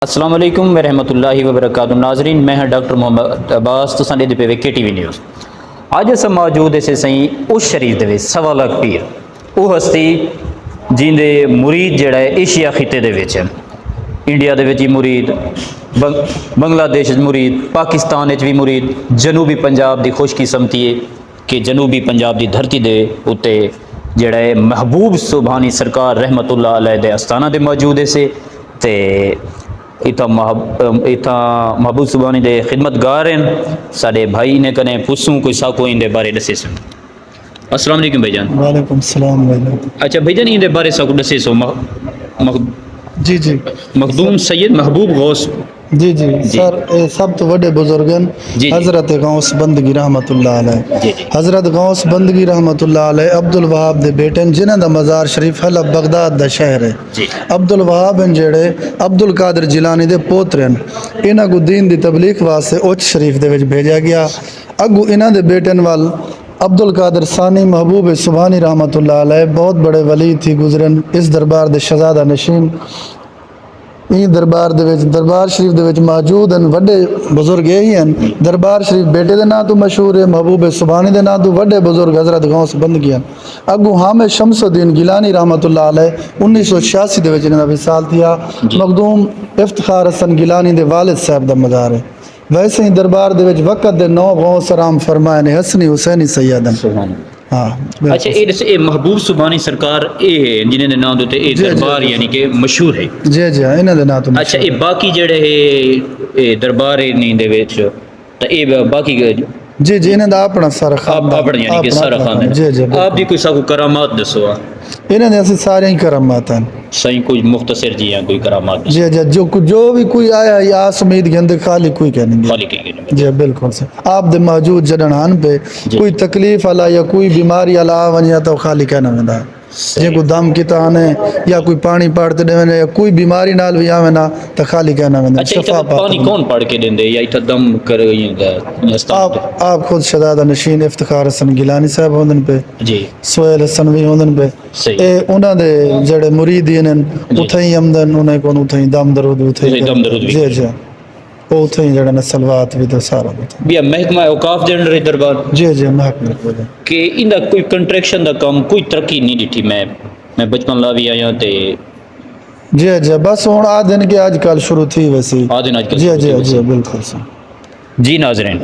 السلام علیکم ورحمۃ اللہ وبرکاتہ ناظرین، میں ہوں ڈاکٹر محمد عباس تو سنڈے پہ کے ٹی وی نیوز۔ اج اص موجود اسے سائیں اس شریف دے سوا لاکھ پیر وہ ہستی جن دے مرید جڑا ہے ایشیا خطے دے وچ ہے، انڈیا دے وچ مرید، بنگلہ دیش مرید، پاکستان بھی مرید، جنوبی پنجاب دی خوش قسمتی ہے کہ جنوبی پنجاب دی دھرتی دے اتے جڑا ہے محبوب سبحانی سرکار رحمت اللہ علیہ دے استانہ دے موجود ہے سے تے ایتھا محبوب سبحانی دے خدمتگار ہیں سارے بھائی نے کنے پوچھوں کوئی ساکو ان دے بارے دسے سن۔ السلام علیکم بھائی جان۔ وعلیکم السلام بھائی جان۔ اچھا بھائی جان ان دے بارے ساکو دسے سو جی جی مخدوم سید محبوب غوث جی سر سب تو بڑے بزرگن جی حضرت غوث بندگی رحمت اللہ علیہ، جی حضرت غوث بندگی رحمت اللہ علیہ عبد الوہاب دے بیٹے جنہ دا مزار شریف حلب بغداد دا شہر ہے۔ جی عبد الوہاب جڑے عبد القادر جیلانی دے پوترے ہیں، انہاں کو دین دی تبلیغ واسطے اوچ شریف دے وچ بھیجا گیا۔ اگو انہاں دے بیٹن وال عبد القادر ثانی محبوب سبحانی رحمت اللہ علیہ بہت بڑے ولی تھی گزرن، اس دربار دے شہزادہ نشین این دربار دے وچ دربار شریف دے وچ موجود ہیں وڈے بزرگ یہی ہیں۔ دربار شریف بیٹے دے نام تو مشہور ہے، محبوب سبحانی دے نام تو وڈے بزرگ حضرت غوث بندگی ہیں۔ اگو حامد شمس الدین گیلانی رحمت اللہ علیہ 1986 دے وچ انہاں دا وصال تھیا۔ مخدوم افتخار حسن گیلانی دے والد صاحب دا مزار ہے۔ ویسے ہی دربار دے وچ وقت دے 9 غوث رام فرمائے نے حسنی حسینی سیدن۔ سبحان ہاں اچھا یہ محبوب سبحانی سرکار اے جنہیں دے نام دوتے اے دربار یعنی کہ مشہور ہے۔ جی ہاں انہاں دے نام تو اچھا یہ باقی جڑے ہے دربار نہیں دے وچ تے اے باقی جی انہاں دا اپنا سارا خاندان، آپ یعنی کہ سارا خاندان۔ جی آپ دی کوئی ساکو کرامات دسو آ انہاں دے اسی سارے ہی کرامات ہیں۔ صحیح کوئی مختصر جی ہیں کوئی کرامات جی جو بھی کوئی آیا یا آس امید گندے خالی کوئی کہنے گے خالی کی گئے جی بالکل سے آپ دے موجود جڑنان پہ کوئی تکلیف علا یا کوئی بیماری علا ونیا تو خالی کہنا ویندا ہے۔ جے کوئی دم کی تانے یا کوئی پانی پاڑتے دے یا کوئی بیماری نال بھی آوینا تو خالی کہنا ویندا اچھا شفا پانی کون پاڑ کے دیندے یا ایتھا دم کر آپ خود شہزادہ نشین افتخار حسن گیلانی صاحب ہوندن پہ، جی سہیل حسن بھی ہوندن پہ، صحیح اے انہاں دے جڑے مریدین ہیں اتھیں آمدن انہیں کون اتھیں دم درود دم درود بھی جی وہ اتھیں جڑے نے سلوات بھی تو سارا بیا محکمہ اوقاف دے اندر دربار جی محکمہ کہ ان دا کوئی کنٹریکشن دا کام کوئی ترقی نہیں ڈٹھی۔ میں بچپن لا بھی آیا تے جی بس ہوں آ دن کے آج کل شروع تھی ویسی آج کل جی بالکل جی ناظرین